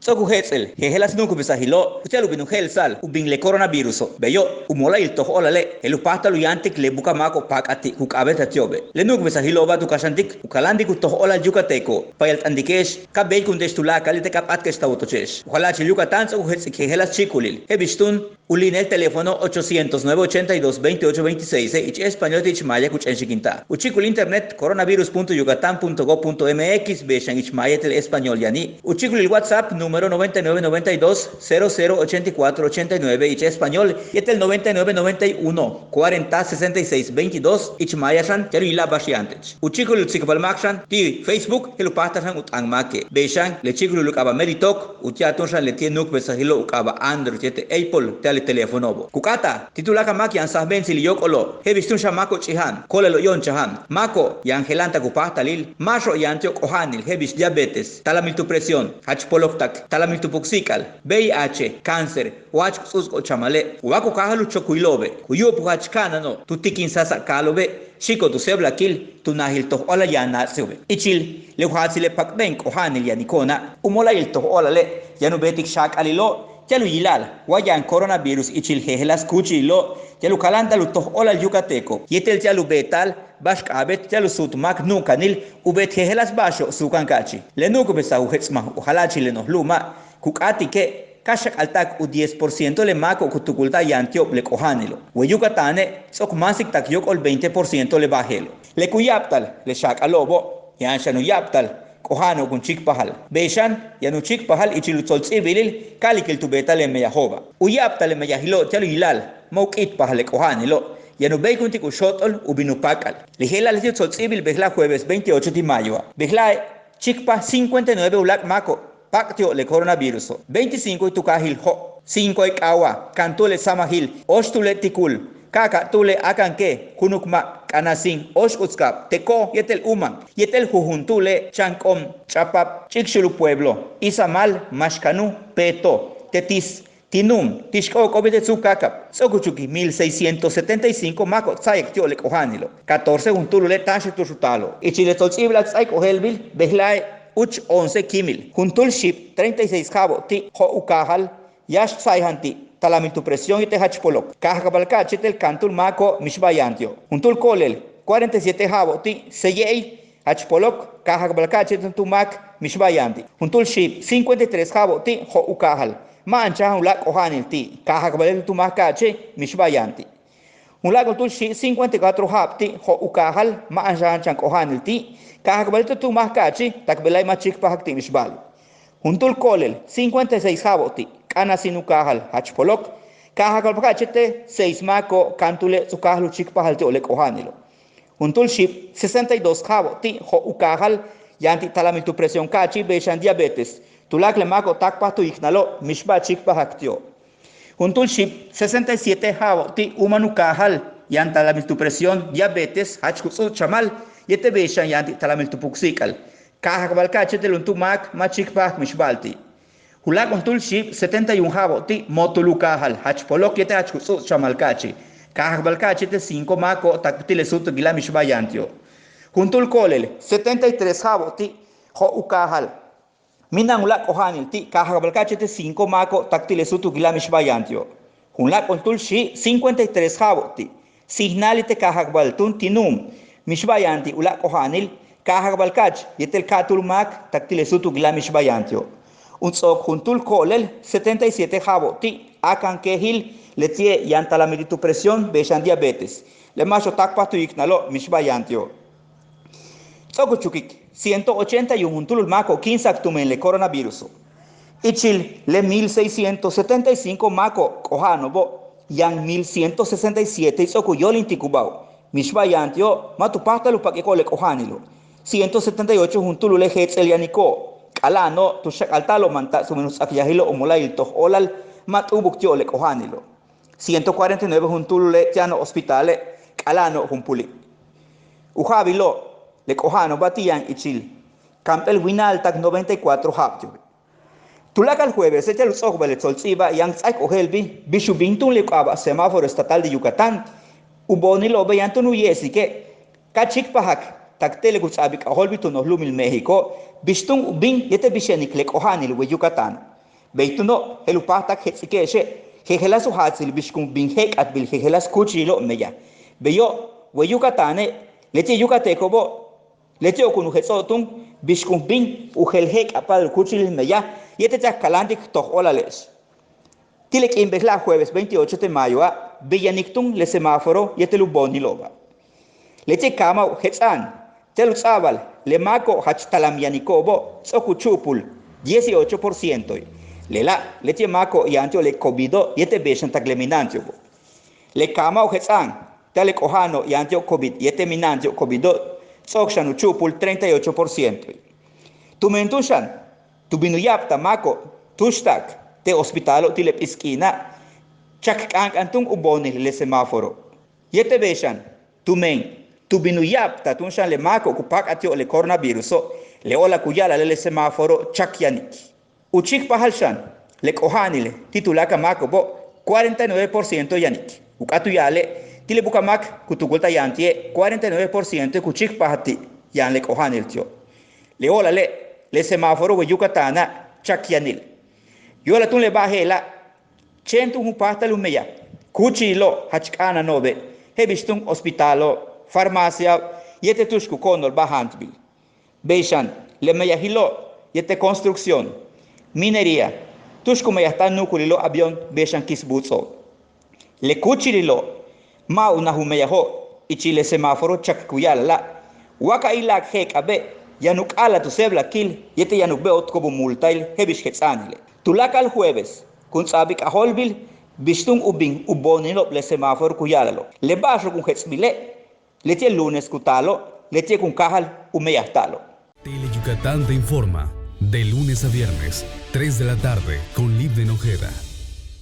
Soku hetzel, hehelas nuku besahilo, utelu binu helsal, ubin le coronavirus. Beyo, umola il toho olale, elupata luyantik le buka mako pakati hukabeta tiobe. Le nuku besahilo ba tu kasandik, ukalandi ku toho ola yucateco, payalt andikesh, kabel kundestula kalite kapat que está autochesh. Ojalá chil Yucatán soku hetzel hehelas chikulil. Hebistun, ulin el teléfono 800-982-2826, ich español dich maya kuch enchiquinta. Uchikul internet coronavirus.yucatan.go.mx, beshan ich maya tel español yani. Uchikul el WhatsApp número 9992-008489, ich español, y el 9991-406622, ich maya shan, yaru ila bashiantech. Uchikul el tsikbalmakshan, ti Facebook, helu pahtashan ut angmake. Beshan, le chikul lukaba meditok, utiatonshan le tienuk besahilo ukaba Android, yete Apple, tele telefonobo. Kukata, titulaka maki an sahben siliyok olo, hebistun shamako chihan, kolelo yon chahan, mako, yangelanta kupahtalil, masho yantiok ohanil, hebis diabetes, talamil tu presión, hachpoloktak, talamil tu puxikal, VIH, cáncer, wach kususko chamale, wako kahalu chokuilobe, kuyupu hachkana no, tutikin sasa kalobe, shiko tu seblakil, tu nahil toh ola yana sebe. Ichil, le huatsile pakbenk ohanil yanikona, umola il toh ola le, yanu betik shak alilo, Yalu yilal, wayan coronavirus ichil hehelas kuchilo, yalu kalanta lu toh ola yucateco, yetel yalu betal, bashk abet yalu sutmak nukanil, ubet hehelas basho sukankachi. Le nuku besa uhetsma, uhalachi le nohluma, kukati ke, kashak altak u 10% le mako kutukulta yantiop le kohanilo. We Yucatane, sok masik tak yok ol 20% le bajelo. Le kuyaptal, le shak alobo, yanshanu yaptal, kohano kun chikpahal. Beshan, yanu chikpahal ichilu tsol tsibilil, kalikil tubeta le meyahoba. Uyapta le meyahilo, chalu hilal, maukit pahal le kohanilo. Yanu beikunti ku shotol ubinupakal. Ligela le tsol tsibil behla jueves 28 de mayo. Behla chikpa 59 ulak mako, paktio le coronavirus. 25 tukahil ho, 5 ikawa, kantule samahil, ostule tikul. Kaka tule akanke kunukma kanasin oshkutskap teko yetel uman yetel jujuntule chankom chapap chikshulu pueblo isamal mashkanu peto tetis tinum tishko kobite tsukakap sokuchuki 1675 mako tsaik tiole kohanilo 14 juntule tashi tushutalo ichile tolsibla tsaik ohelbil behlai uch 11 kimil juntul ship 36 jabo ti ho ukahal yash tsaihanti talamil tu presión y te hachpolok. Caja cabalca chetel cantul maco mishbayantio. Juntul kolel 47 jabo ti seyei hachpolok caja cabalca chetel tu mac mishbayanti. Juntul ship 53 jabo ti ho ukahal. Mancha un lac ohanil ti caja cabalca tu mac cache mishbayanti. Un lac juntul ship 54 jab ti ho ukahal mancha chan ohanil ti caja cabalca tu mac cache takbelai machik pahakti mishbal. Juntul kolel 56 jabo ti Anasinukahal hachpolok, caja calpacachete, 6 mako, cantule, sukahlu chikpahal te ole kohanilo. Juntul ship, 62 jabo, ti ho ukahal, yanti talamil tu presión kachi, beshan diabetes, tulak le mako takpa tu ignalo, mishba chikpahaktio. Juntul ship, 67 jabo, ti umanukahal, yan talamil tu presión, diabetes, hachkusu chamal, yete beshan yanti talamil tu puxikal. Caja calpacachete luntumak, machikpah mishbalti. Hulak untul ship 71 jabo ti motulukahal hachpolok yete hachkusu chamalkachi kahabalkachi te 5 mako takutile sutu gilamish bayantio juntul kolel 73 jabo ti ho ukahal minan ulak ohanil ti kahabalkachi te 5 mako takutile sutu gilamish bayantio hulak untul shi 53 jabo ti signali te kahabaltun tinum mishbayanti ulak ohanil kahabalkach yetel katulmak takutile sutu gilamish bayantio Unsok juntul kolel 77 jabo ti akan kehil letie yantalamili tu presión beshan diabetes le macho takpa tu iknalo mishbayantio Sokuchukik 181 juntul mako 15 actumen le coronavirus ichil le 1675 mako kohanobo yang 1167 sokuyol intikubao mishbayantio matupahtalu pakekole kohanilo 178 juntul le hetzelianiko Alano, tu shak altalo manta sumenus akyahilo omolail toh olal matubuk tiole kohanilo. 149 juntule tiano hospitale, alano humpuli. Uhabilo, le kohano batian ichil. Campel winal tak 94 haptio. Tulak al jueves, echal sohbele tzolziba yang tsaik ohelbi, bishubintun le kaba semáforo estatal de Yucatán. Ubonilo beyantunu yesike, kachik pahak. Taktele kutsabik aholbi tu nohlumil México, bistung ubing yete bishenik lek ohanil we Yucatán. Beituno, helupata hexikeshe, hegelas uhatsil bishkun binhek at bil hegelas kuchilo meya. Beyo, we Yucatane, leti Yucatecobo, leti okunu hetsotung, bishkun bin, uhelhek apal kuchil meya, yete kalandik toch olales. Tilek imbesla jueves 28 de mayo a Villanictung le semáforo yete luboni loba. Leti kama hetsan, telutzabal, le maco hachtalamianicobo, sokuchupul, 18%. Lela, leti maco yantio le covido yete beshan tagleminantio. Le kama hetsan, tele kohano yantio covid yete minantio covido, sokshan uchupul 38%. Tumentushan, tubinuyapta maco, tushtak, te hospitalo tilep iskina, chak antung uboni le semáforo. Yete beshan, tumen, tubinuyapta tunshan le maco kupak atio le coronavirus, le ola kuyala le semáforo chak yanik. Uchik pahalshan, le kohanile, titulaka maco bo 49% yanik. Ukatuyale, tile bukamak kutukulta yantie 49% kuchik pahati yan le kohanil tio. Le ola le semáforo we Yucatana chak yanil. Yo la tun le bajela, chentu un pasta lumeya, kuchilo hachkana nobe, hebistung hospitalo, farmacia, yete tushku konol bahantbil. Beishan, le meyahilo, yete construcción, minería, tushku meyahtan nukulilo avión, beishan kisbutso. Le kuchililo, ma una humeyaho, ichile semáforo chakuyala, waka ilak hek abe, yanuk ala tu sebla kil, yete yanuk beot kobu multail, hebish hetsanile. Tulakal jueves, kun sabik a holbil, bistung ubing ubonilo le semáforo kuyalalo. Le bajo kun hetsbile, leche lunes kutalo, leche kun kahal umeyastalo. Tele Yucatán te informa, de lunes a viernes, 3 de la tarde, con Liv de Ojeda.